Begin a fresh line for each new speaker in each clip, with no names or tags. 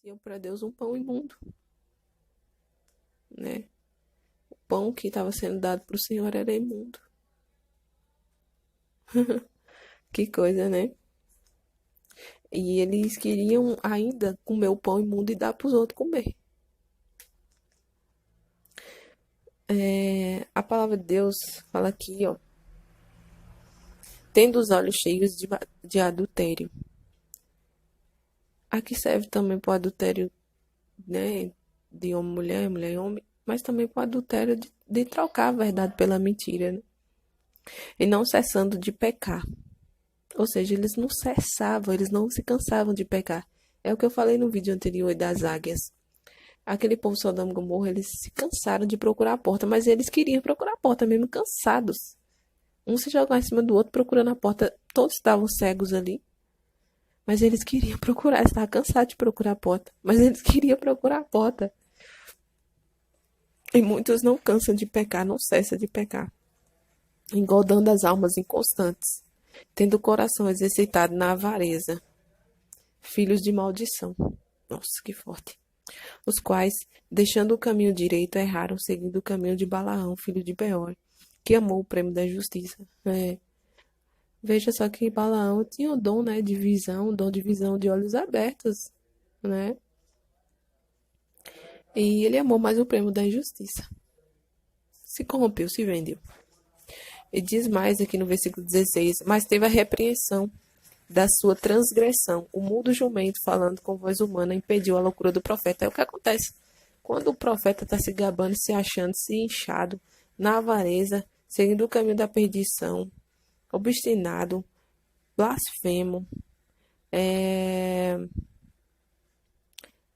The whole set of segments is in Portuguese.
ofereciam para Deus um pão imundo, né? O pão que estava sendo dado para o Senhor era imundo. Que coisa, né? E eles queriam ainda comer o pão imundo e dar para os outros comer. A palavra de Deus fala aqui, ó, tendo os olhos cheios de adultério. Aqui serve também para o adultério, né, de homem e mulher, mulher e homem, mas também para o adultério de trocar a verdade pela mentira, né? E não cessando de pecar. Ou seja, eles não cessavam, eles não se cansavam de pecar. É o que eu falei no vídeo anterior das águias. Aquele povo Sodoma e Gomorra, eles se cansaram de procurar a porta, mas eles queriam procurar a porta mesmo cansados. Um se jogava em cima do outro procurando a porta. Todos estavam cegos ali, mas eles queriam procurar. Estavam cansados de procurar a porta, mas eles queriam procurar a porta. E muitos não cansam de pecar, não cessam de pecar, engordando as almas inconstantes, tendo o coração exercitado na avareza, filhos de maldição. Nossa, que forte. Os quais, deixando o caminho direito, erraram, seguindo o caminho de Balaão, filho de Beor, que amou o prêmio da justiça. Veja só que Balaão tinha o dom, né, de visão, o dom de visão de olhos abertos, né? E ele amou mais o prêmio da injustiça. Se corrompeu, se vendeu. E diz mais aqui no versículo 16, mas teve a repreensão da sua transgressão. O mudo jumento, falando com voz humana, impediu a loucura do profeta. É o que acontece. Quando o profeta está se gabando, se achando, se inchado, na avareza, seguindo o caminho da perdição, obstinado, blasfemo,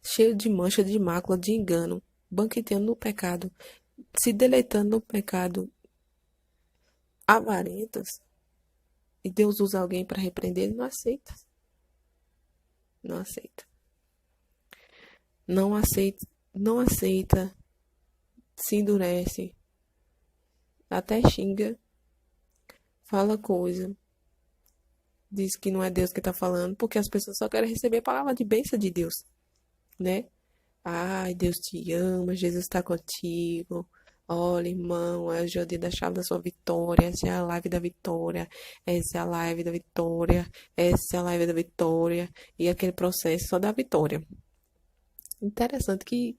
cheio de mancha, de mácula, de engano, banqueteando no pecado, se deleitando no pecado, avarentos, e Deus usa alguém para repreender, ele não aceita. Não aceita. Não aceita, não aceita, se endurece, até xinga, fala coisa, diz que não é Deus que está falando, porque as pessoas só querem receber a palavra de bênção de Deus, né? Ai, Deus te ama, Jesus está contigo. Olha, irmão, hoje é o dia da chave da sua vitória. Essa é a live da vitória. Essa é a live da vitória. Essa é a live da vitória. E aquele processo só da vitória. Interessante que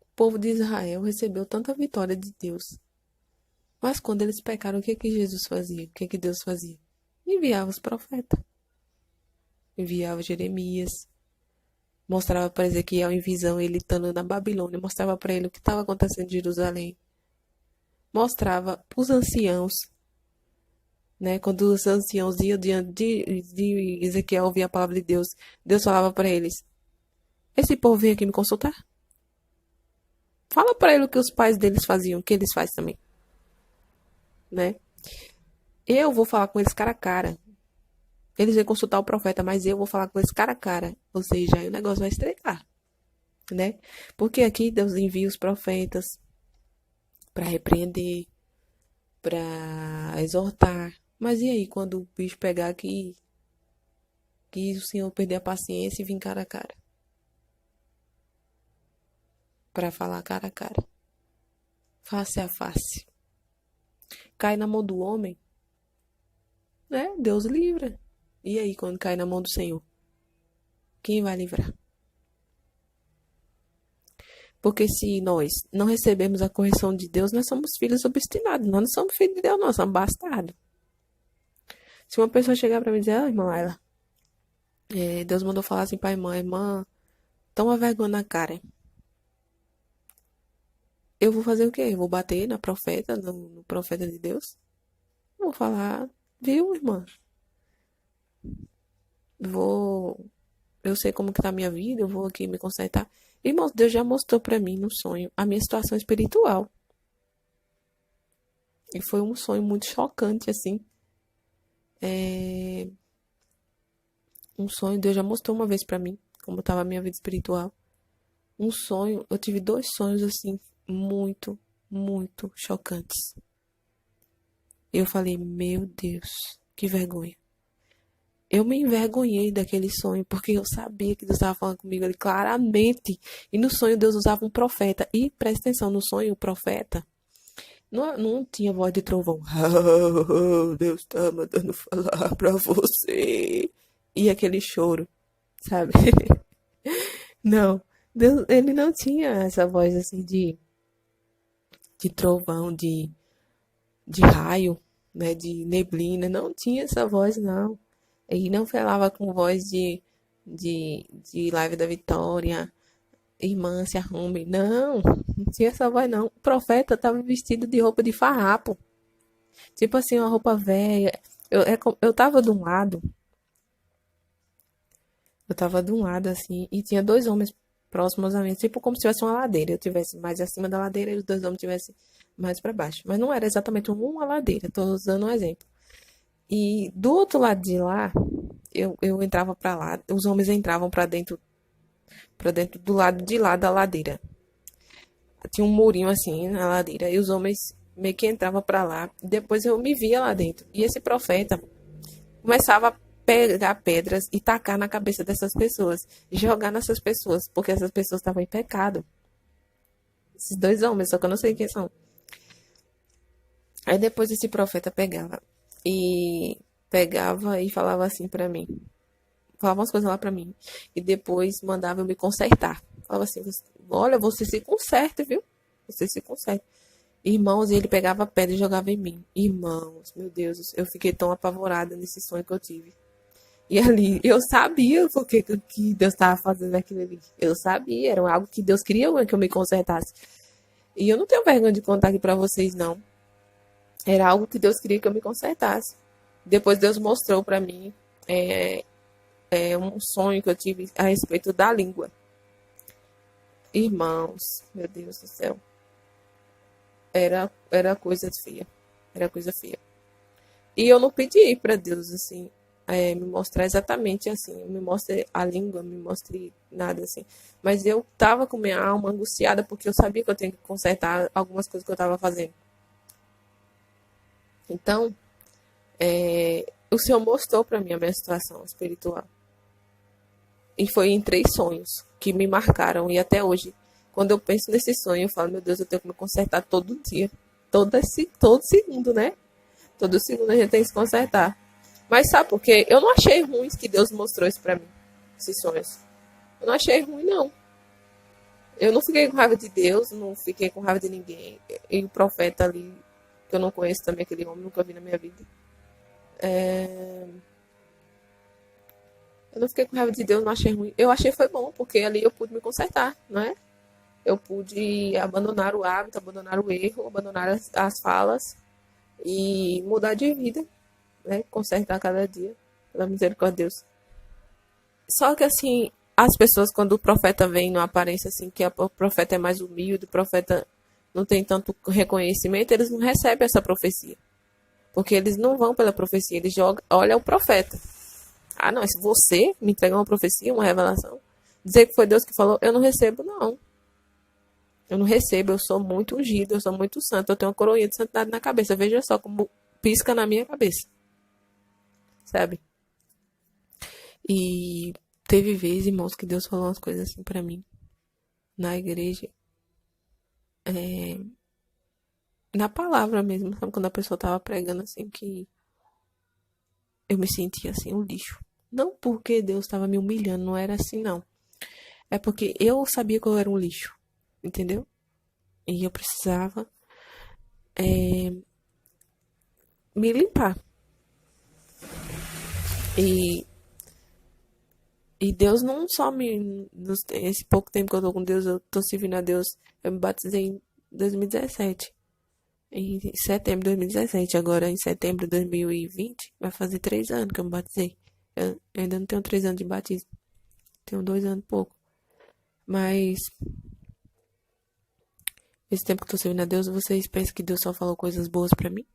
o povo de Israel recebeu tanta vitória de Deus. Mas quando eles pecaram, o que que Jesus fazia? O que que Deus fazia? Enviava os profetas. Enviava Jeremias. Mostrava para Ezequiel em visão ele estando na Babilônia. Mostrava para ele o que estava acontecendo em Jerusalém. Mostrava para os anciãos, né? Quando os anciãos iam diante de Ezequiel ouvir a palavra de Deus, Deus falava para eles: esse povo vem aqui me consultar. Fala para ele o que os pais deles faziam, o que eles fazem também, né? Eu vou falar com eles cara a cara. Eles vêm consultar o profeta, mas eu vou falar com eles cara a cara. Ou seja, aí o negócio vai estreitar, né? Porque aqui Deus envia os profetas para repreender, para exortar. Mas e aí, quando o bicho pegar aqui, que o Senhor perder a paciência e vir cara a cara? Para falar cara a cara, face a face. Cai na mão do homem, né? Deus livra. E aí, quando cai na mão do Senhor, quem vai livrar? Porque se nós não recebemos a correção de Deus, nós somos filhos obstinados. Nós não somos filhos de Deus, nós somos bastardos. Se uma pessoa chegar para mim e dizer: ah, irmã Laila, Deus mandou falar assim para a irmã, toma vergonha na cara. Eu vou fazer o quê? Eu vou bater na profeta, no profeta de Deus? Vou falar: viu, irmã? Eu sei como que tá a minha vida, eu vou aqui me consertar. Irmãos, Deus já mostrou para mim no sonho a minha situação espiritual. E foi um sonho muito chocante, assim. Um sonho, Deus já mostrou uma vez para mim como estava a minha vida espiritual. Um sonho, eu tive dois sonhos, assim, muito, muito chocantes. Eu falei: meu Deus, que vergonha. Eu me envergonhei daquele sonho, porque eu sabia que Deus estava falando comigo ali claramente. E no sonho Deus usava um profeta. E presta atenção, no sonho o profeta não tinha voz de trovão. Deus está mandando falar pra você. E aquele choro, sabe? Não, Deus, ele não tinha essa voz assim de trovão, de raio, né? De neblina. Não tinha essa voz, não. Ele não falava com voz de Live da Vitória, irmã se arrume. Não, não tinha essa voz, não. O profeta estava vestido de roupa de farrapo. Tipo assim, uma roupa velha. Eu tava de um lado, eu tava de um lado assim, e tinha dois homens próximos a mim, tipo como se tivesse uma ladeira. Eu tivesse mais acima da ladeira e os dois homens tivessem mais para baixo. Mas não era exatamente uma ladeira, tô dando um exemplo. E do outro lado de lá, eu entrava para lá, os homens entravam para dentro do lado de lá da ladeira. Tinha um murinho assim na ladeira e os homens meio que entravam para lá. Depois eu me via lá dentro. E esse profeta começava a pegar pedras e tacar na cabeça dessas pessoas, jogar nessas pessoas, porque essas pessoas estavam em pecado. Esses dois homens, só que eu não sei quem são. Aí depois esse profeta pegava e falava assim pra mim. Falava umas coisas lá pra mim. E depois mandava eu me consertar. Falava assim, olha, você se conserta, viu? Você se conserta. Irmãos, e ele pegava pedra e jogava em mim. Irmãos, meu Deus, eu fiquei tão apavorada nesse sonho que eu tive. E ali, eu sabia que Deus estava fazendo aquilo ali. Eu sabia, era algo que Deus queria que eu me consertasse. E eu não tenho vergonha de contar aqui pra vocês, não. Era algo que Deus queria que eu me consertasse. Depois Deus mostrou pra mim um sonho que eu tive a respeito da língua. Irmãos, meu Deus do céu. Era coisa feia. Era coisa feia. E eu não pedi pra Deus, assim, me mostrar exatamente assim. Me mostre a língua, me mostre nada assim. Mas eu tava com minha alma angustiada porque eu sabia que eu tinha que consertar algumas coisas que eu tava fazendo. Então, o Senhor mostrou pra mim a minha situação espiritual. E foi em 3 sonhos que me marcaram. E até hoje, quando eu penso nesse sonho, eu falo, meu Deus, eu tenho que me consertar todo dia. Todo segundo, né? Todo segundo a gente tem que se consertar. Mas sabe por quê? Eu não achei ruim que Deus mostrou isso pra mim. Esses sonhos. Eu não achei ruim, não. Eu não fiquei com raiva de Deus, não fiquei com raiva de ninguém. E o profeta ali, que eu não conheço também, aquele homem, nunca vi na minha vida. Eu não fiquei com raiva de Deus, não achei ruim. Eu achei foi bom, porque ali eu pude me consertar, não é? Eu pude abandonar o hábito, abandonar o erro, abandonar as falas e mudar de vida, né? Consertar cada dia, pela misericórdia de Deus. Só que assim, as pessoas, quando o profeta vem numa aparência assim, que o profeta é mais humilde, o profeta não tem tanto reconhecimento, eles não recebem essa profecia. Porque eles não vão pela profecia, eles jogam, olha o profeta. Ah, não, se você me entregar uma profecia, uma revelação, dizer que foi Deus que falou, eu não recebo, não. Eu não recebo, eu sou muito ungido, eu sou muito santo, eu tenho uma coroinha de santidade na cabeça. Veja só como pisca na minha cabeça. Sabe? E teve vezes, irmãos, que Deus falou umas coisas assim pra mim. Na igreja. Na palavra mesmo, sabe? Quando a pessoa tava pregando assim, que eu me sentia assim, um lixo. Não porque Deus estava me humilhando, não era assim, não. É porque eu sabia que eu era um lixo, entendeu? E eu precisava me limpar. E, e Deus não só me. Esse pouco tempo que eu tô com Deus, eu tô servindo a Deus. Eu me batizei em 2017. Em setembro de 2017. Agora, em setembro de 2020, vai fazer 3 anos que eu me batizei. Eu ainda não tenho 3 anos de batismo. Tenho 2 anos e pouco. Mas esse tempo que eu tô servindo a Deus, vocês pensam que Deus só falou coisas boas pra mim?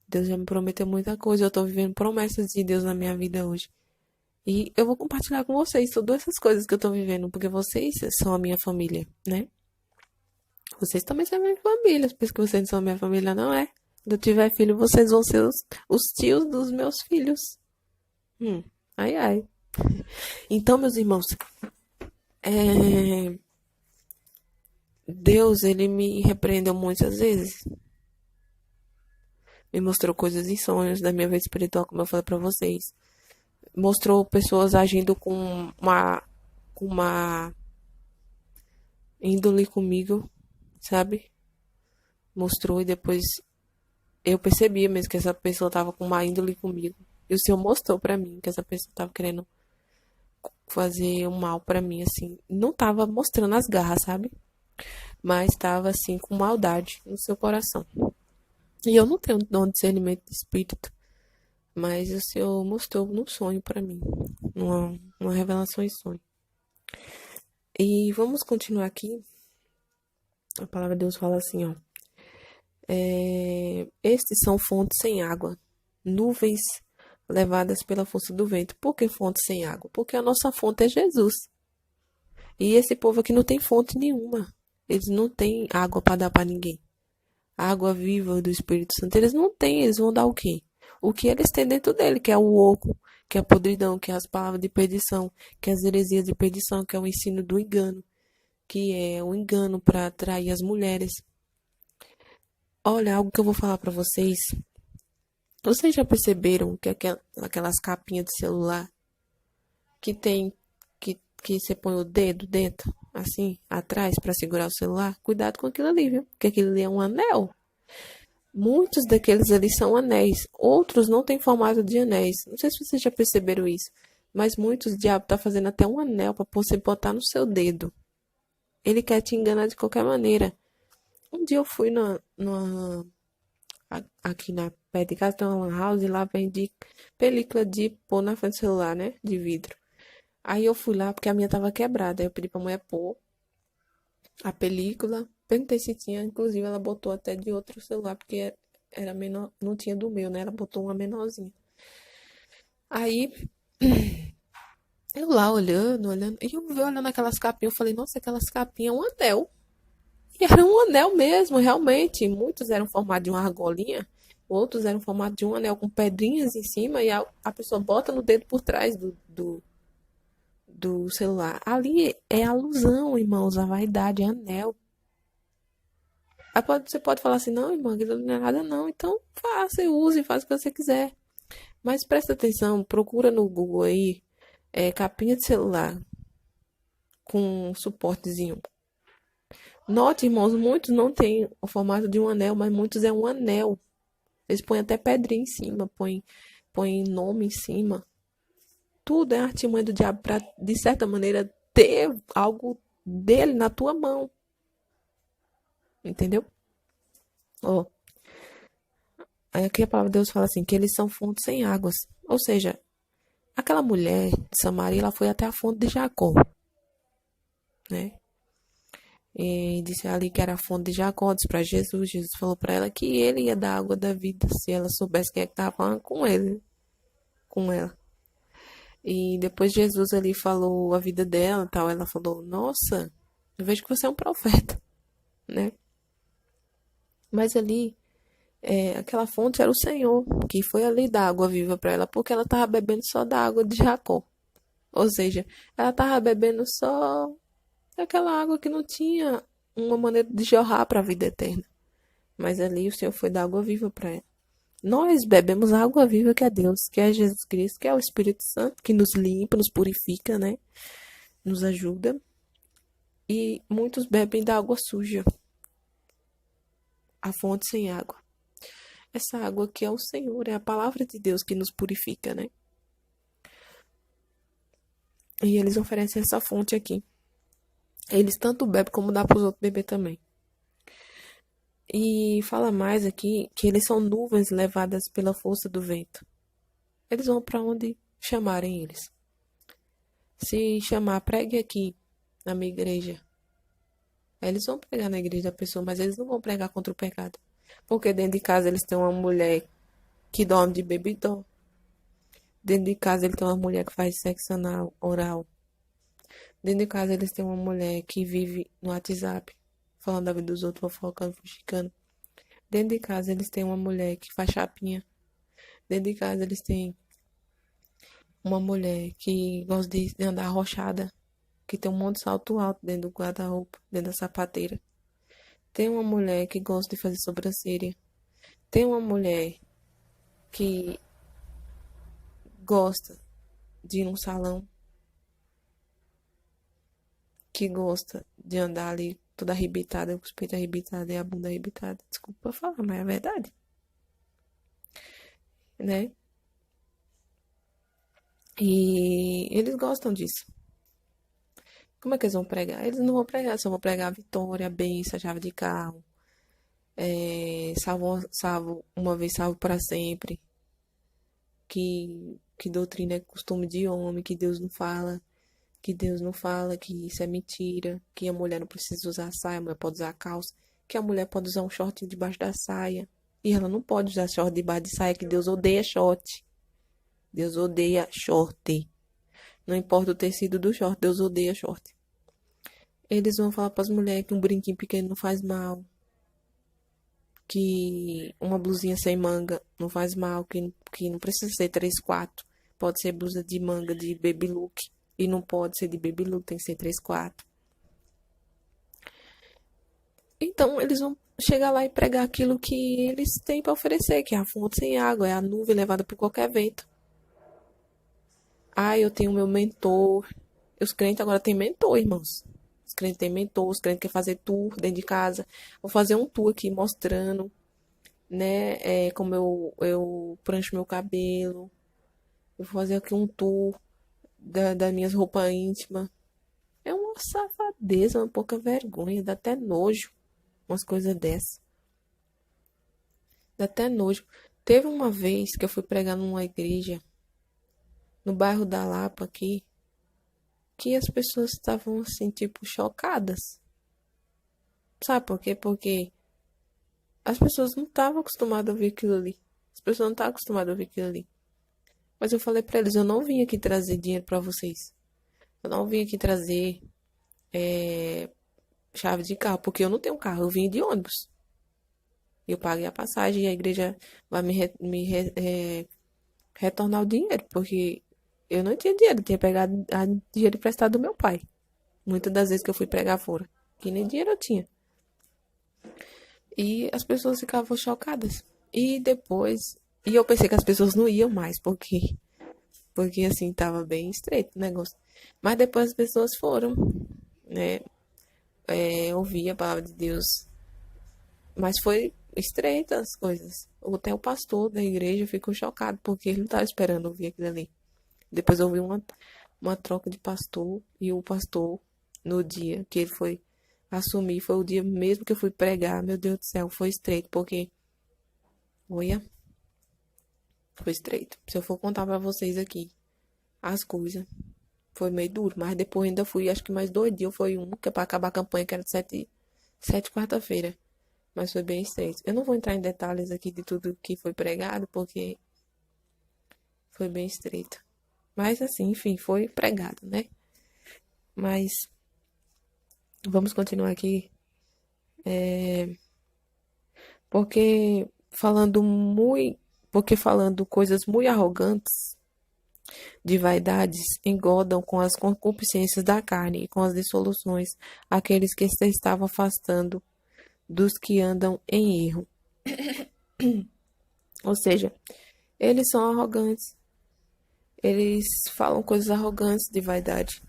Deus já me prometeu muita coisa. Eu tô vivendo promessas de Deus na minha vida hoje. E eu vou compartilhar com vocês todas essas coisas que eu tô vivendo, porque vocês são a minha família, né? Vocês também são a minha família. Pensa que vocês não são a minha família, não é? Quando eu tiver filho, vocês vão ser os tios dos meus filhos. Ai, ai. Então, meus irmãos, é, Deus, ele me repreendeu muitas vezes. Me mostrou coisas em sonhos da minha vida espiritual, como eu falei pra vocês. Mostrou pessoas agindo com uma índole comigo, sabe? Mostrou e depois eu percebia mesmo que essa pessoa tava com uma índole comigo. E o Senhor mostrou pra mim que essa pessoa tava querendo fazer um mal pra mim, assim. Não tava mostrando as garras, sabe? Mas tava assim com maldade no seu coração. E eu não tenho dom de discernimento de espírito, mas o Senhor mostrou num sonho pra mim, numa revelação em sonho. E vamos continuar aqui. A palavra de Deus fala assim, ó. Estes são fontes sem água, nuvens levadas pela força do vento. Por que fontes sem água? Porque a nossa fonte é Jesus. E esse povo aqui não tem fonte nenhuma. Eles não têm água para dar para ninguém. A água viva do Espírito Santo, eles não têm. Eles vão dar o quê? O que eles têm dentro dele, que é o oco, que é a podridão, que é as palavras de perdição, que é as heresias de perdição, que é o ensino do engano, que é o engano para atrair as mulheres. Olha, algo que eu vou falar para vocês. Vocês já perceberam que aquelas capinhas de celular que tem que você põe o dedo dentro, assim, atrás para segurar o celular? Cuidado com aquilo ali, viu? Porque aquilo ali é um anel. Muitos daqueles ali são anéis. Outros não têm formato de anéis. Não sei se vocês já perceberam isso, mas muitos o diabo tá fazendo até um anel para você botar no seu dedo. Ele quer te enganar de qualquer maneira. Um dia eu fui aqui na perto de casa tem uma lan house e lá vende película de pôr na frente do celular, né? De vidro. Aí eu fui lá porque a minha tava quebrada. Aí eu pedi pra mulher pôr a película. Perguntei se tinha, inclusive ela botou até de outro celular, porque era menor, não tinha do meu, né? Ela botou uma menorzinha. Aí eu lá olhando, e eu vi olhando aquelas capinhas, eu falei, nossa, aquelas capinhas é um anel. E era um anel mesmo, realmente. Muitos eram formados de uma argolinha, outros eram formados de um anel com pedrinhas em cima, e a pessoa bota no dedo por trás do celular. Ali é alusão, irmãos, à vaidade, é anel. Você pode falar assim, não, irmão, aquilo não é nada, não. Então faça, use, faça o que você quiser. Mas presta atenção, procura no Google aí, capinha de celular com um suportezinho. Note, irmãos, muitos não têm o formato de um anel, mas muitos é um anel. Eles põem até pedrinha em cima, põem nome em cima. Tudo é artimanha do diabo para, de certa maneira, ter algo dele na tua mão. Entendeu? Ó, aqui a palavra de Deus fala assim, que eles são fontes sem águas. Ou seja, aquela mulher de Samaria, ela foi até a fonte de Jacó, né? E disse ali que era a fonte de Jacó, disse para Jesus. Jesus falou para ela que ele ia dar a água da vida se ela soubesse quem é que estava falando com ele, com ela. E depois Jesus ali falou a vida dela e tal. Ela falou, nossa, eu vejo que você é um profeta, né? Mas ali, aquela fonte era o Senhor, que foi ali dar água viva para ela, porque ela estava bebendo só da água de Jacó. Ou seja, ela estava bebendo só daquela água que não tinha uma maneira de jorrar para a vida eterna. Mas ali o Senhor foi dar água viva para ela. Nós bebemos a água viva que é Deus, que é Jesus Cristo, que é o Espírito Santo, que nos limpa, nos purifica, né? Nos ajuda. E muitos bebem da água suja, a fonte sem água. Essa água que é o Senhor, é a palavra de Deus que nos purifica, né? E eles oferecem essa fonte aqui. Eles tanto bebem como dá para os outros beber também. E fala mais aqui que eles são nuvens levadas pela força do vento. Eles vão para onde chamarem eles. Se chamar, pregue aqui na minha igreja. Eles vão pregar na igreja da pessoa, mas eles não vão pregar contra o pecado. Porque dentro de casa eles têm uma mulher que dorme de bebidão. Dentro de casa ele tem uma mulher que faz sexo anal, oral. Dentro de casa eles têm uma mulher que vive no WhatsApp, falando da vida dos outros, fofocando, fuxicando. Dentro de casa eles têm uma mulher que faz chapinha. Dentro de casa eles têm uma mulher que gosta de andar arrochada, que tem um monte de salto alto dentro do guarda-roupa, dentro da sapateira. Tem uma mulher que gosta de fazer sobrancelha. Tem uma mulher que gosta de ir num salão, que gosta de andar ali toda arrebitada, com os peitos arrebitados e a bunda arrebitada. Desculpa falar, mas é verdade, né? E eles gostam disso. Como é que eles vão pregar? Eles não vão pregar, só vão pregar a vitória, a bênção, a chave de carro, salvo uma vez, salvo para sempre, que doutrina é costume de homem, que Deus não fala, que isso é mentira, que a mulher não precisa usar saia, a mulher pode usar calça, que a mulher pode usar um short debaixo da saia, e ela não pode usar short debaixo de saia, que Deus odeia short. Deus odeia short. Não importa o tecido do short, Deus odeia short. Eles vão falar para as mulheres que um brinquinho pequeno não faz mal, que uma blusinha sem manga não faz mal, que não precisa ser 3 4. Pode ser blusa de manga de baby look. E não pode ser de baby look, tem que ser 3 4. Então, eles vão chegar lá e pregar aquilo que eles têm para oferecer, que é a fonte sem água, é a nuvem levada por qualquer vento. Ah, eu tenho meu mentor. Os crentes agora têm mentor, irmãos. Os crentes têm mentor, os crentes querem fazer tour dentro de casa. Vou fazer um tour aqui mostrando, né, como eu prancho meu cabelo. Eu vou fazer aqui um tour das minhas roupas íntimas. É uma safadeza, uma pouca vergonha, dá até nojo umas coisas dessas. Dá até nojo. Teve uma vez que eu fui pregar numa igreja, no bairro da Lapa aqui, que as pessoas estavam assim, tipo, chocadas. Sabe por quê? Porque as pessoas não estavam acostumadas a ouvir aquilo ali. As pessoas não estavam acostumadas a ouvir aquilo ali. Mas eu falei pra eles, eu não vim aqui trazer dinheiro pra vocês. Eu não vim aqui trazer chave de carro, porque eu não tenho carro, eu vim de ônibus. Eu paguei a passagem e a igreja vai retornar o dinheiro, porque eu não tinha dinheiro, eu tinha pegado dinheiro emprestado do meu pai. Muitas das vezes que eu fui pregar fora, que nem dinheiro eu tinha. E as pessoas ficavam chocadas. E depois, e eu pensei que as pessoas não iam mais, porque assim, tava bem estreito o negócio. Mas depois as pessoas foram, né, ouvir a palavra de Deus. Mas foi estreita as coisas. Até o pastor da igreja ficou chocado, porque ele não estava esperando ouvir aquilo ali. Depois houve uma troca de pastor, e o pastor, no dia que ele foi assumir, foi o dia mesmo que eu fui pregar. Meu Deus do céu, foi estreito, porque, olha, foi estreito. Se eu for contar pra vocês aqui as coisas, foi meio duro. Mas depois ainda fui, acho que mais 2 dias, foi um, que é pra acabar a campanha, que era de sete quarta-feira. Mas foi bem estreito. Eu não vou entrar em detalhes aqui de tudo que foi pregado, porque foi bem estreito. Mas assim, enfim, foi pregado, né? Mas vamos continuar aqui. Porque falando coisas muito arrogantes de vaidades engodam com as concupiscências da carne e com as dissoluções aqueles que se estavam afastando dos que andam em erro. Ou seja, eles são arrogantes. Eles falam coisas arrogantes de vaidade.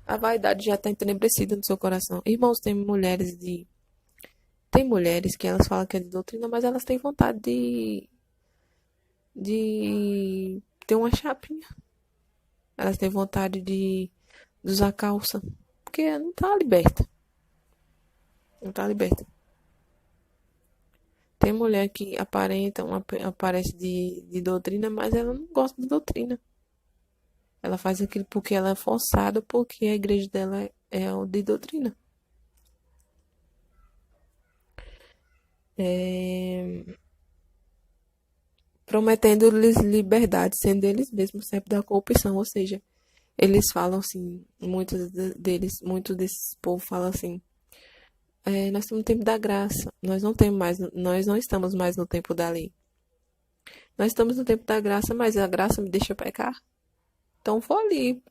A vaidade já está entenebrecida no seu coração. Irmãos, tem mulheres que elas falam que é de doutrina, mas elas têm vontade de ter uma chapinha. Elas têm vontade de usar calça. Porque não tá liberta. Não tá liberta. Tem mulher que aparece de doutrina, mas ela não gosta de doutrina. Ela faz aquilo porque ela é forçada, porque a igreja dela é o de doutrina. Prometendo-lhes liberdade, sendo eles mesmos sempre da corrupção. Ou seja, eles falam assim, muitos desses povos falam assim, nós estamos no tempo da graça. Nós não estamos mais no tempo da lei. Nós estamos no tempo da graça, mas a graça me deixa pecar. Então vou ali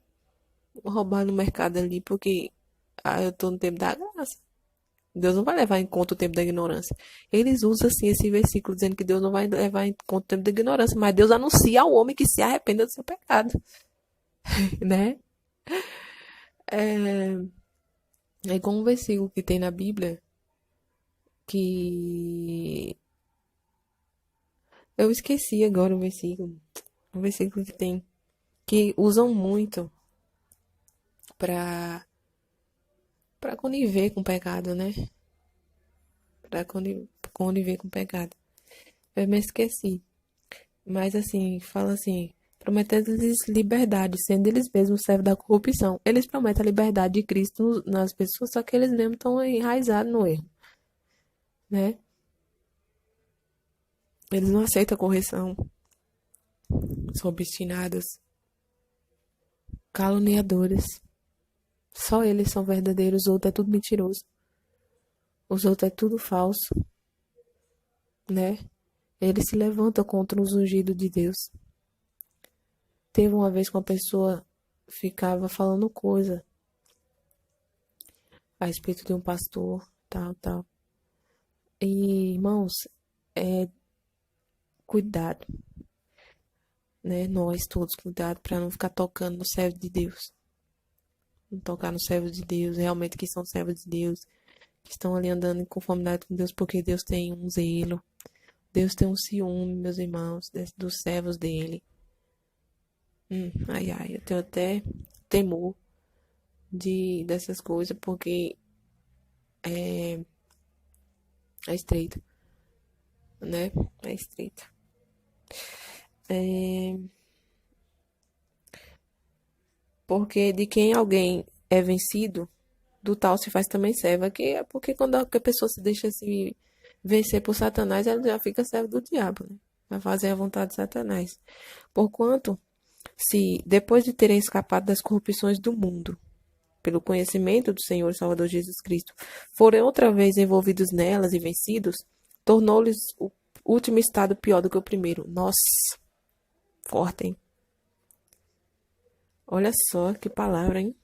roubar no mercado ali, porque eu estou no tempo da graça. Deus não vai levar em conta o tempo da ignorância. Eles usam assim esse versículo dizendo que Deus não vai levar em conta o tempo da ignorância, mas Deus anuncia ao homem que se arrependa do seu pecado, né? É, é com um versículo que tem na Bíblia que eu esqueci agora o versículo. Um versículo que tem que usam muito para conviver com o pecado, né? Para conviver com o pecado. Eu me esqueci. Mas assim, fala assim, prometendo-lhes liberdade, sendo eles mesmos servos da corrupção. Eles prometem a liberdade de Cristo nas pessoas, só que eles mesmos estão enraizados no erro, né? Eles não aceitam a correção, são obstinados, caluniadores. Só eles são verdadeiros, os outros é tudo mentiroso. Os outros é tudo falso, né? Eles se levantam contra os ungidos de Deus. Teve uma vez que uma pessoa ficava falando coisa a respeito de um pastor, tal, tal. E, irmãos, cuidado, né? Nós todos, cuidado para não ficar tocando no servo de Deus. Não tocar no servo de Deus, realmente que são servos de Deus, que estão ali andando em conformidade com Deus, porque Deus tem um zelo. Deus tem um ciúme, meus irmãos, dos servos dele. Ai, ai, eu tenho até temor dessas coisas, porque é estreito, né? É estreito. Porque de quem alguém é vencido, do tal se faz também servo. Aqui é porque quando a pessoa se deixa se vencer por Satanás, ela já fica servo do diabo, né? Vai fazer a vontade de Satanás. Porquanto, se depois de terem escapado das corrupções do mundo, pelo conhecimento do Senhor e Salvador Jesus Cristo, forem outra vez envolvidos nelas e vencidos, tornou-lhes o último estado pior do que o primeiro. Nossa, forte, hein? Olha só que palavra, hein?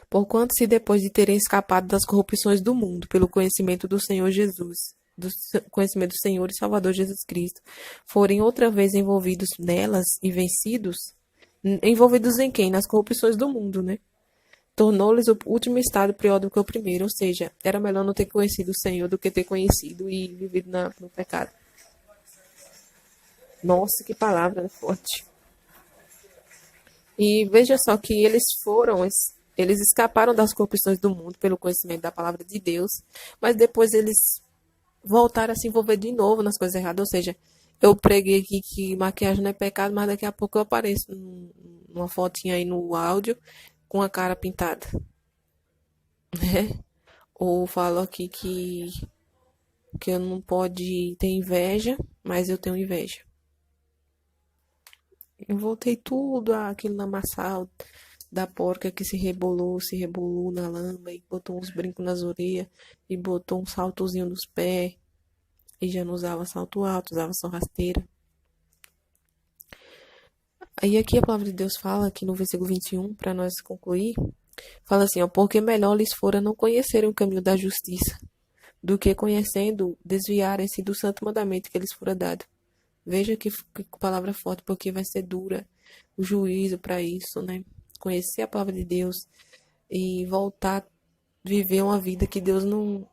Porquanto, se depois de terem escapado das corrupções do mundo, pelo conhecimento do Senhor Jesus, do conhecimento do Senhor e Salvador Jesus Cristo, forem outra vez envolvidos nelas e vencidos, envolvidos em quem? Nas corrupções do mundo, né? Tornou-lhes o último estado pior do que o primeiro, ou seja, era melhor não ter conhecido o Senhor do que ter conhecido e vivido no pecado. Nossa, que palavra forte. E veja só que eles escaparam das corrupções do mundo pelo conhecimento da palavra de Deus, mas depois eles voltaram a se envolver de novo nas coisas erradas. Ou seja, eu preguei aqui que maquiagem não é pecado, mas daqui a pouco eu apareço numa fotinha aí no áudio com a cara pintada, né? Ou falo aqui que eu não pode ter inveja, mas eu tenho inveja. Eu voltei tudo aquilo lamaçal da porca que se rebolou na lama e botou uns brincos nas orelhas e botou um saltozinho nos pés e já não usava salto alto, usava só rasteira. Aí aqui a palavra de Deus fala, aqui no versículo 21, para nós concluir, fala assim, ó, porque melhor lhes fora não conhecerem o caminho da justiça, do que conhecendo desviarem-se do santo mandamento que lhes fora dado. Veja que palavra forte, porque vai ser dura o juízo para isso, né? Conhecer a palavra de Deus e voltar a viver uma vida que Deus não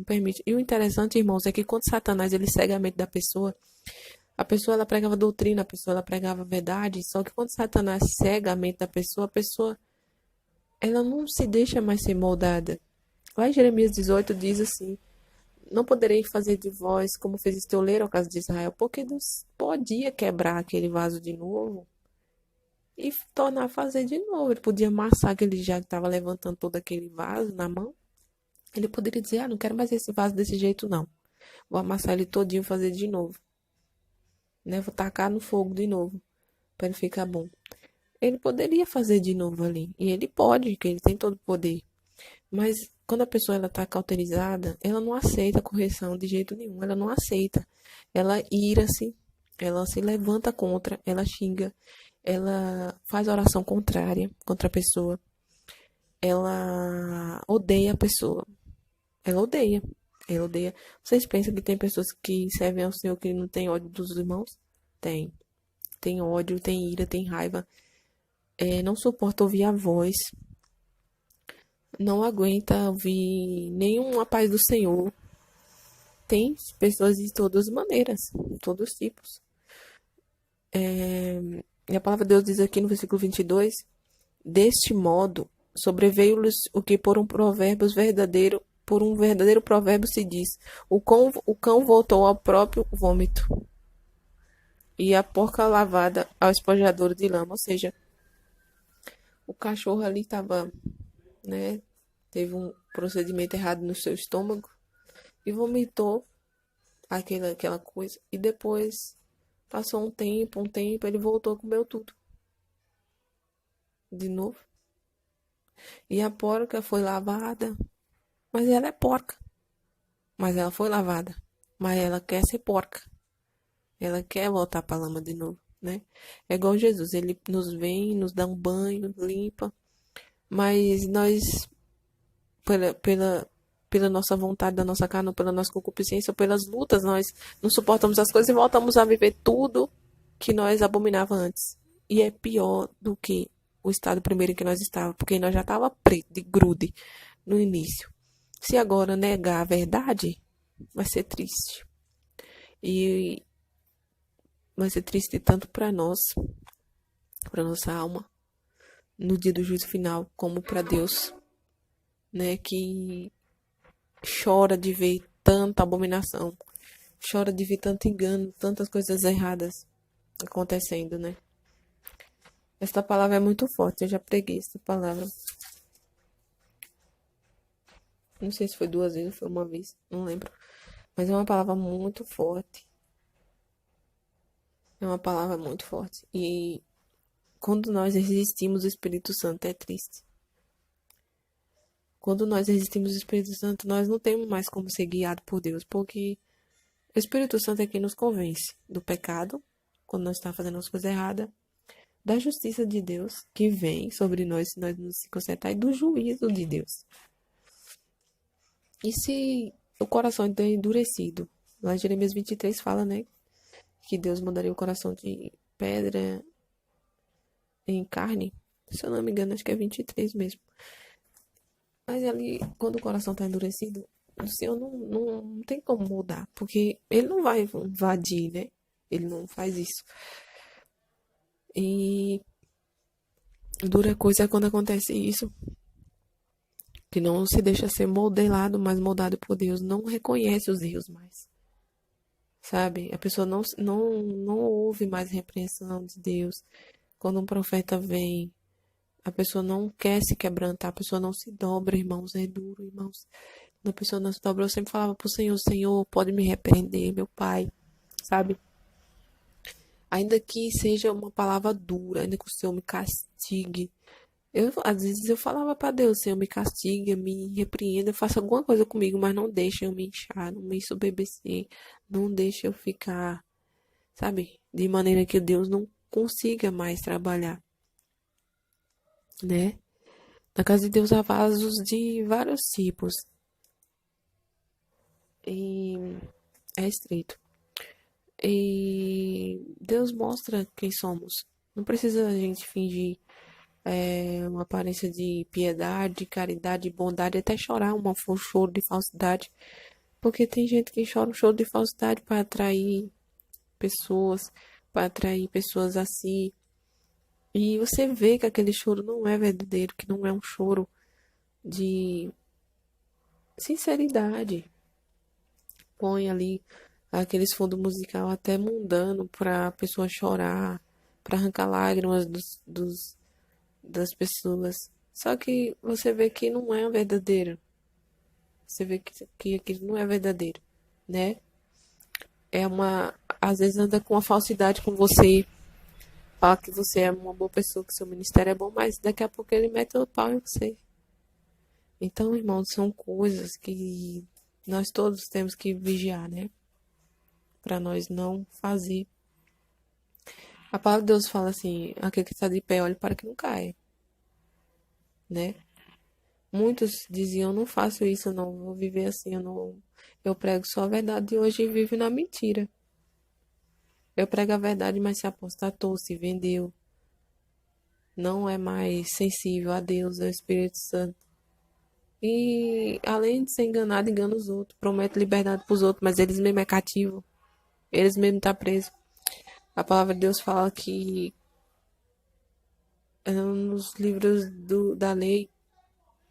permite. E o interessante, irmãos, é que quando Satanás ele cega a mente da pessoa, a pessoa ela pregava doutrina, a pessoa ela pregava verdade, só que quando Satanás cega a mente da pessoa, a pessoa ela não se deixa mais ser moldada. Lá em Jeremias 18 diz assim: não poderei fazer de vós como fez estoleiro ao caso de Israel, porque Deus podia quebrar aquele vaso de novo e tornar a fazer de novo. Ele podia amassar aquele já que estava levantando todo aquele vaso na mão. Ele poderia dizer, não quero mais esse vaso desse jeito não. Vou amassar ele todinho e fazer de novo. Né? Vou tacar no fogo de novo, para ele ficar bom. Ele poderia fazer de novo ali. E ele pode, porque ele tem todo o poder. Mas quando a pessoa ela tá cauterizada, ela não aceita a correção de jeito nenhum, ela não aceita. Ela ira-se, ela se levanta contra, ela xinga, ela faz oração contrária contra a pessoa, ela odeia a pessoa, ela odeia, ela odeia. Vocês pensam que tem pessoas que servem ao Senhor que não tem ódio dos irmãos? Tem. Tem ódio, tem ira, tem raiva, não suporta ouvir a voz, não aguenta ouvir nenhuma paz do Senhor. Tem pessoas de todas as maneiras, todos os tipos. E a palavra de Deus diz aqui no versículo 22, deste modo, sobreveio-lhes o que por um verdadeiro provérbio se diz, o cão voltou ao próprio vômito, e a porca lavada ao esponjador de lama. Ou seja, o cachorro ali estava, né, teve um procedimento errado no seu estômago e vomitou aquela coisa. E depois passou um tempo, ele voltou e comeu tudo. De novo. E a porca foi lavada. Mas ela é porca. Mas ela foi lavada. Mas ela quer ser porca. Ela quer voltar para a lama de novo, né? É igual Jesus. Ele nos vem, nos dá um banho, limpa. Mas nós, pela nossa vontade, da nossa carne, pela nossa concupiscência, pelas lutas, nós não suportamos as coisas e voltamos a viver tudo que nós abominávamos antes. E é pior do que o estado primeiro em que nós estávamos, porque nós já estava preto, de grude, no início. Se agora negar a verdade, vai ser triste. E vai ser triste tanto para nós, para nossa alma, no dia do juízo final, como para Deus, né, que chora de ver tanta abominação, chora de ver tanto engano, tantas coisas erradas acontecendo, né? Esta palavra é muito forte, eu já preguei essa palavra. Não sei se foi 2 vezes ou foi uma vez, não lembro. Mas é uma palavra muito forte. É uma palavra muito forte. E quando nós resistimos o Espírito Santo é triste. Quando nós resistimos o Espírito Santo, nós não temos mais como ser guiado por Deus, porque o Espírito Santo é quem nos convence do pecado, quando nós estamos fazendo as coisas erradas, da justiça de Deus, que vem sobre nós se nós nos consertar, e do juízo de Deus. E se o coração é endurecido? Lá em Jeremias 23 fala, né, que Deus mandaria o coração de pedra em carne. Se eu não me engano, acho que é 23 mesmo. Mas ali, quando o coração está endurecido, o Senhor não tem como mudar, porque Ele não vai invadir, né? Ele não faz isso. E dura coisa é quando acontece isso, que não se deixa ser modelado, mas moldado por Deus, não reconhece os erros mais. Sabe? A pessoa não ouve mais repreensão de Deus. Quando um profeta vem, a pessoa não quer se quebrantar, a pessoa não se dobra, irmãos, é duro, irmãos. Quando a pessoa não se dobra, eu sempre falava pro Senhor, Senhor, pode me repreender, meu Pai, sabe? Ainda que seja uma palavra dura, ainda que o Senhor me castigue. Às vezes eu falava para Deus, Senhor, me castiga, me repreenda, faça alguma coisa comigo, mas não deixe eu me inchar, não me ensoberbecer, não deixe eu ficar, sabe? De maneira que Deus não consiga mais trabalhar, né? Na casa de Deus há vasos de vários tipos. E é estreito. E Deus mostra quem somos. Não precisa a gente fingir uma aparência de piedade, caridade, bondade, até chorar um choro de falsidade. Porque tem gente que chora um choro de falsidade para atrair pessoas assim. E você vê que aquele choro não é verdadeiro, que não é um choro de sinceridade. Põe ali aqueles fundos musical até mundano pra pessoa chorar, pra arrancar lágrimas das pessoas. Só que você vê que não é verdadeiro. Você vê que aquilo não é verdadeiro, né? Às vezes anda com uma falsidade com você. Fala que você é uma boa pessoa, que seu ministério é bom, mas daqui a pouco ele mete o pau em você. Então, irmãos, são coisas que nós todos temos que vigiar, né? Para nós não fazer. A palavra de Deus fala assim: aquele que está de pé, olhe para que não caia, né? Muitos diziam: não faço isso, eu não vou viver assim, eu não. Eu prego só a verdade e hoje vive na mentira. Eu prego a verdade, mas se apostatou, se vendeu, não é mais sensível a Deus, ao Espírito Santo. E além de ser enganado, engana os outros, promete liberdade para os outros, mas eles mesmo é cativo, eles mesmo tá preso. A palavra de Deus fala que nos livros da lei,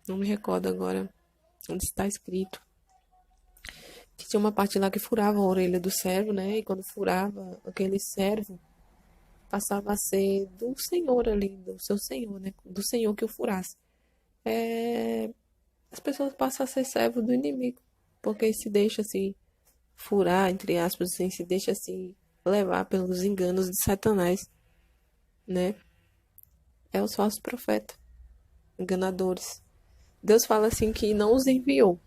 não me recordo agora onde está escrito, que tinha uma parte lá que furava a orelha do servo, né? E quando furava, aquele servo passava a ser do Senhor ali, do seu Senhor, né? Do Senhor que o furasse. As pessoas passam a ser servo do inimigo, porque se deixa assim furar, entre aspas, assim, se deixa assim levar pelos enganos de Satanás, né? É os falsos profetas, enganadores. Deus fala assim que não os enviou,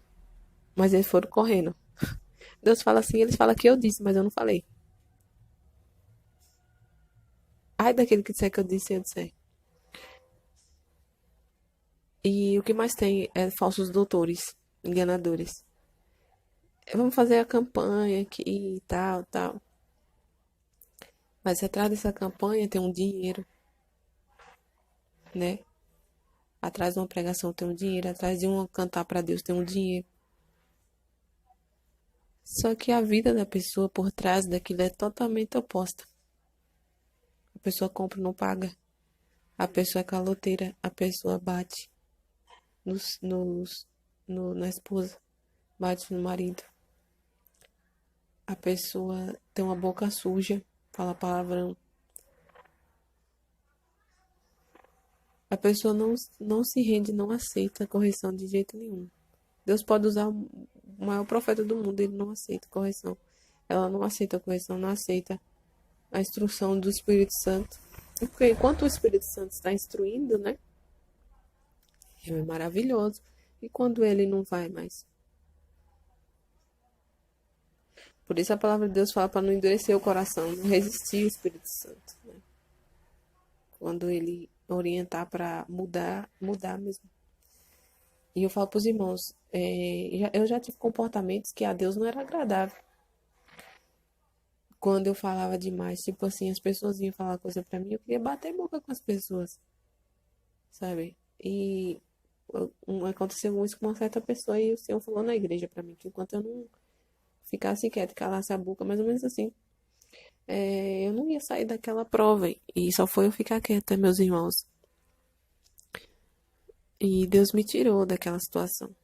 mas eles foram correndo. Deus fala assim, eles falam que eu disse, mas eu não falei. Ai daquele que disser que eu disse, eu disser. E o que mais tem é falsos doutores, enganadores. Vamos fazer a campanha aqui e tal, tal. Mas atrás dessa campanha tem um dinheiro, né? Atrás de uma pregação tem um dinheiro, atrás de um cantar para Deus tem um dinheiro. Só que a vida da pessoa por trás daquilo é totalmente oposta. A pessoa compra e não paga. A pessoa é caloteira, a pessoa bate na esposa, bate no marido. A pessoa tem uma boca suja, fala palavrão. A pessoa não se rende, não aceita correção de jeito nenhum. Deus pode usar o maior profeta do mundo, ele não aceita correção. Ela não aceita correção, não aceita a instrução do Espírito Santo. Porque enquanto o Espírito Santo está instruindo, né? É maravilhoso. E quando ele não vai mais? Por isso a palavra de Deus fala para não endurecer o coração, não resistir ao Espírito Santo, né? Quando ele orientar para mudar, mudar mesmo. E eu falo para os irmãos, eu já tive comportamentos que a Deus não era agradável. Quando eu falava demais, tipo assim, as pessoas vinham falar coisa para mim, eu queria bater boca com as pessoas, sabe? E aconteceu isso com uma certa pessoa e o Senhor falou na igreja para mim, que enquanto eu não ficasse quieta, calasse a boca, mais ou menos assim, eu não ia sair daquela prova. E só foi eu ficar quieta, meus irmãos. E Deus me tirou daquela situação.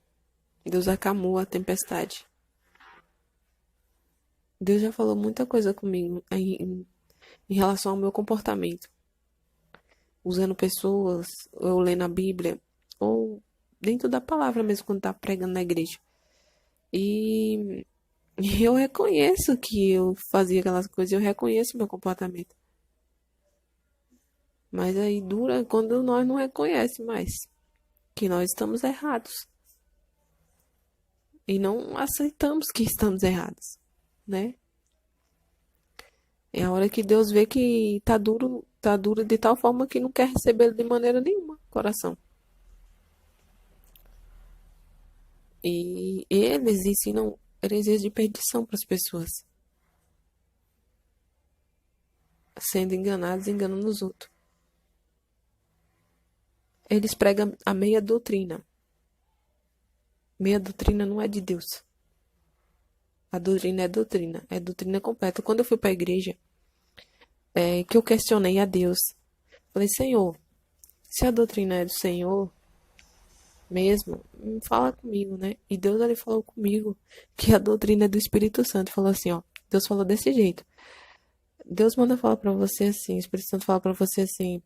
Deus acalmou a tempestade. Deus já falou muita coisa comigo em relação ao meu comportamento. Usando pessoas, ou lendo a Bíblia, ou dentro da palavra mesmo, quando tá pregando na igreja. E eu reconheço que eu fazia aquelas coisas, eu reconheço meu comportamento. Mas aí dura quando nós não reconhecemos mais que nós estamos errados. E não aceitamos que estamos errados, né? É a hora que Deus vê que tá duro de tal forma que não quer recebê-lo de maneira nenhuma, coração. E eles ensinam heresias de perdição para as pessoas, sendo enganados, enganando os outros. Eles pregam a meia doutrina. Meia doutrina não é de Deus. A doutrina é doutrina completa. Quando eu fui para a igreja, que eu questionei a Deus, falei, Senhor, se a doutrina é do Senhor mesmo, fala comigo, né? E Deus ali falou comigo que a doutrina é do Espírito Santo. Falou assim, ó, Deus falou desse jeito. Deus manda falar para você assim, o Espírito Santo fala para você assim,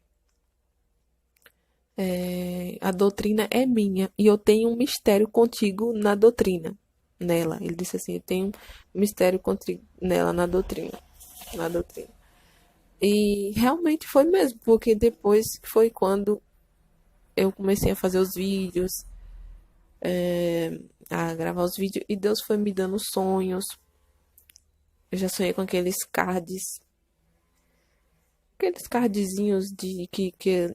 a doutrina é minha e eu tenho um mistério contigo na doutrina, nela. Ele disse assim, eu tenho um mistério contigo nela, na doutrina. E realmente foi mesmo, porque depois foi quando eu comecei a fazer os vídeos, a gravar os vídeos. E Deus foi me dando sonhos. Eu já sonhei com aqueles cards. Aqueles cardzinhos que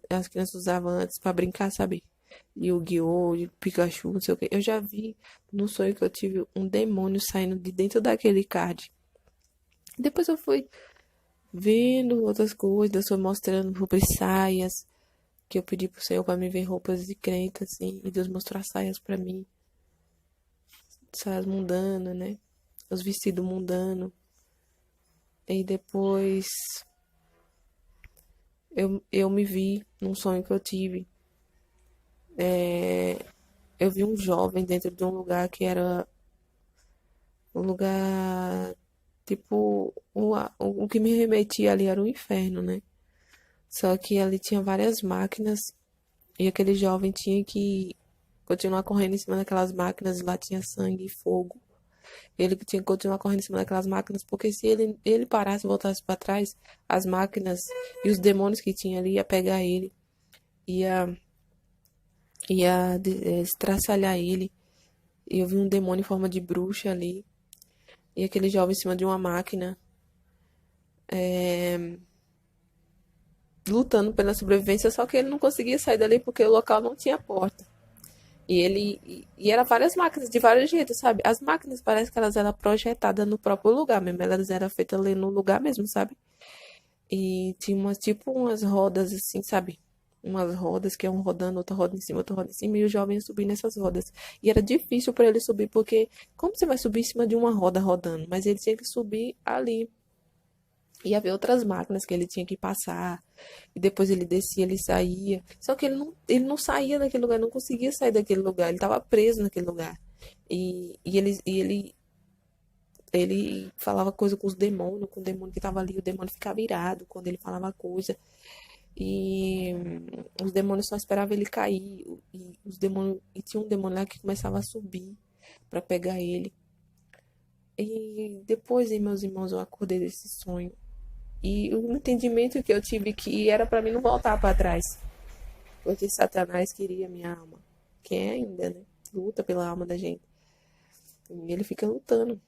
as crianças usavam antes pra brincar, sabe? Yu-Gi-Oh!, Pikachu, não sei o que. Eu já vi no sonho que eu tive um demônio saindo de dentro daquele card. Depois eu fui vendo outras coisas, Deus foi mostrando roupas e saias, que eu pedi pro Senhor pra me ver roupas de crente, assim, e Deus mostrou as saias pra mim, saias mundanas, né? Os vestidos mundanos. E depois eu me vi num sonho que eu tive. Eu vi um jovem dentro de um lugar que era um lugar, tipo, o que me remetia ali era o inferno, né? Só que ali tinha várias máquinas e aquele jovem tinha que continuar correndo em cima daquelas máquinas e lá tinha sangue e fogo. Ele tinha que continuar correndo em cima daquelas máquinas porque se ele parasse e voltasse para trás, as máquinas e os demônios que tinha ali ia pegar ele, ia, estraçalhar ele. E eu vi um demônio em forma de bruxa ali. E aquele jovem em cima de uma máquina, lutando pela sobrevivência, só que ele não conseguia sair dali porque o local não tinha porta. E era várias máquinas de vários jeitos, sabe? As máquinas parece que elas eram projetadas no próprio lugar mesmo, elas eram feitas ali no lugar mesmo, sabe? E tinha umas, tipo umas rodas assim, sabe? Umas rodas que iam rodando, outra roda em cima, outra roda em cima, e o jovem ia subir nessas rodas. E era difícil para ele subir, porque como você vai subir em cima de uma roda rodando? Mas ele tinha que subir ali. Ia ver outras máquinas que ele tinha que passar. E depois ele descia, ele saía. Só que ele não saía daquele lugar, não conseguia sair daquele lugar. Ele estava preso naquele lugar. E ele falava coisa com os demônios, com o demônio que estava ali. O demônio ficava irado quando ele falava coisa. E os demônios só esperavam ele cair. E tinha um demônio lá que começava a subir para pegar ele. E depois, meus irmãos, eu acordei desse sonho. E o entendimento que eu tive que era para mim não voltar para trás, porque Satanás queria minha alma, que é ainda, né? Luta pela alma da gente. E ele fica lutando,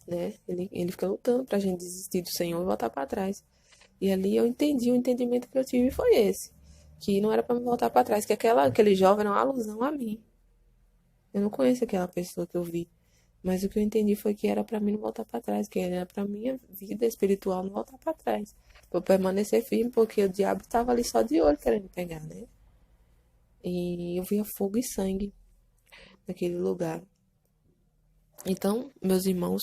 né? Ele fica lutando pra gente desistir do Senhor e voltar para trás. E ali eu entendi, o entendimento que eu tive foi esse, que não era para me voltar para trás, que aquele jovem era uma alusão a mim. Eu não conheço aquela pessoa que eu vi. Mas o que eu entendi foi que era para mim não voltar para trás, que era para minha vida espiritual não voltar para trás. Pra eu permanecer firme, porque o diabo estava ali só de olho querendo pegar, né? E eu via fogo e sangue naquele lugar. Então, meus irmãos,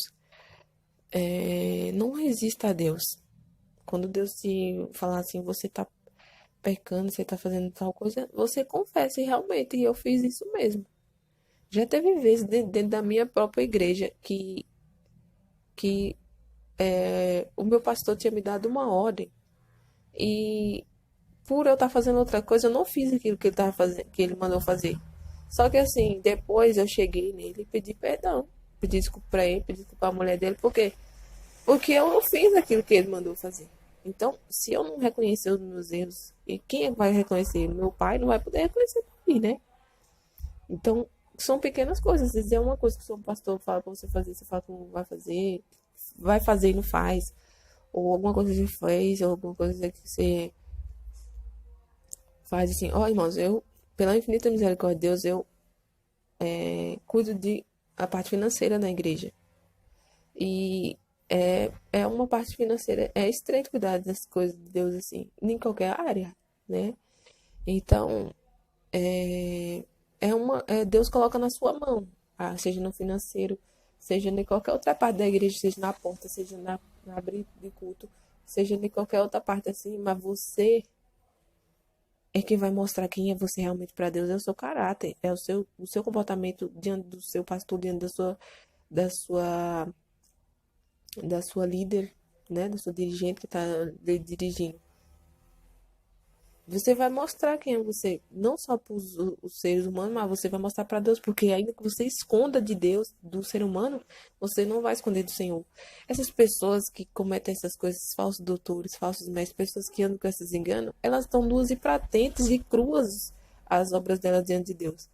não resista a Deus. Quando Deus te falar assim, você tá pecando, você tá fazendo tal coisa, você confesse realmente, e eu fiz isso mesmo. Já teve vezes dentro da minha própria igreja que o meu pastor tinha me dado uma ordem e por eu estar fazendo outra coisa, eu não fiz aquilo que ele tava fazendo, que ele mandou fazer. Só que assim, depois eu cheguei nele e pedi perdão, pedi desculpa pra ele, pedi desculpa à mulher dele, porque eu não fiz aquilo que ele mandou fazer. Então, se eu não reconhecer os meus erros, e quem vai reconhecer? Meu pai não vai poder reconhecer por mim, né? Então, são pequenas coisas. Às vezes é uma coisa que o seu pastor fala pra você fazer, você fala que não vai fazer e não faz. Ou alguma coisa que você fez, ou alguma coisa que você faz assim. Ó, irmãos, pela infinita misericórdia de Deus, eu cuido de a parte financeira da igreja. E é uma parte financeira, é estreito cuidar das coisas de Deus, assim, em qualquer área, né? Então, Deus coloca na sua mão, seja no financeiro, seja em qualquer outra parte da igreja, seja na porta, seja na abrir de culto, seja em qualquer outra parte assim, mas você é quem vai mostrar quem é você realmente para Deus, é o seu caráter, é o seu comportamento diante do seu pastor, diante da sua líder, né, da sua dirigente que está dirigindo. Você vai mostrar quem é você, não só para os seres humanos, mas você vai mostrar para Deus, porque ainda que você esconda de Deus, do ser humano, você não vai esconder do Senhor. Essas pessoas que cometem essas coisas, falsos doutores, falsos mestres, pessoas que andam com esses enganos, elas estão nuas e patentes e cruas as obras delas diante de Deus.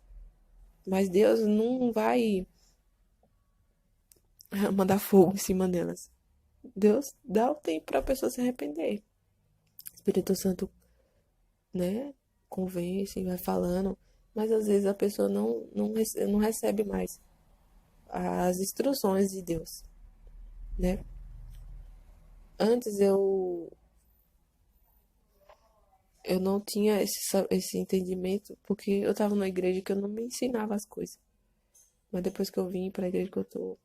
Mas Deus não vai mandar fogo em cima delas. Deus dá o tempo para a pessoa se arrepender. O Espírito Santo, né, convence e vai falando, mas às vezes a pessoa não recebe mais as instruções de Deus, né? Antes eu não tinha esse entendimento porque eu estava numa igreja que eu não me ensinava as coisas. Mas depois que eu vim para a igreja que eu tô,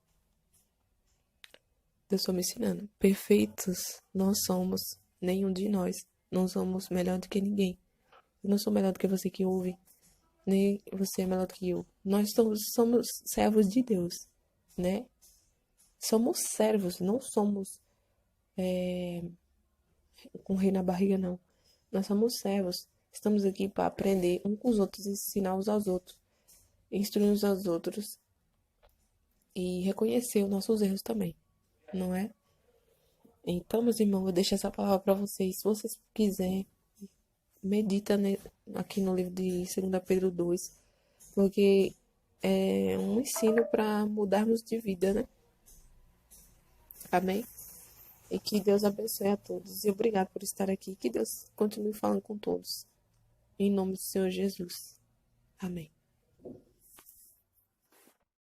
Deus está me ensinando. Perfeitos nós somos, nenhum de nós. Não somos melhor do que ninguém. Eu não sou melhor do que você que ouve, nem você é melhor do que eu. Nós somos servos de Deus, né? Somos servos, não somos com rei na barriga, não. Nós somos servos. Estamos aqui para aprender uns com os outros, ensinar uns aos outros, instruir uns aos outros e reconhecer os nossos erros também, não é? Então, meus irmãos, eu vou deixar essa palavra para vocês. Se vocês quiserem, medita aqui no livro de 2 Pedro 2, porque é um ensino para mudarmos de vida, né? Amém? E que Deus abençoe a todos. E obrigado por estar aqui. Que Deus continue falando com todos. Em nome do Senhor Jesus. Amém.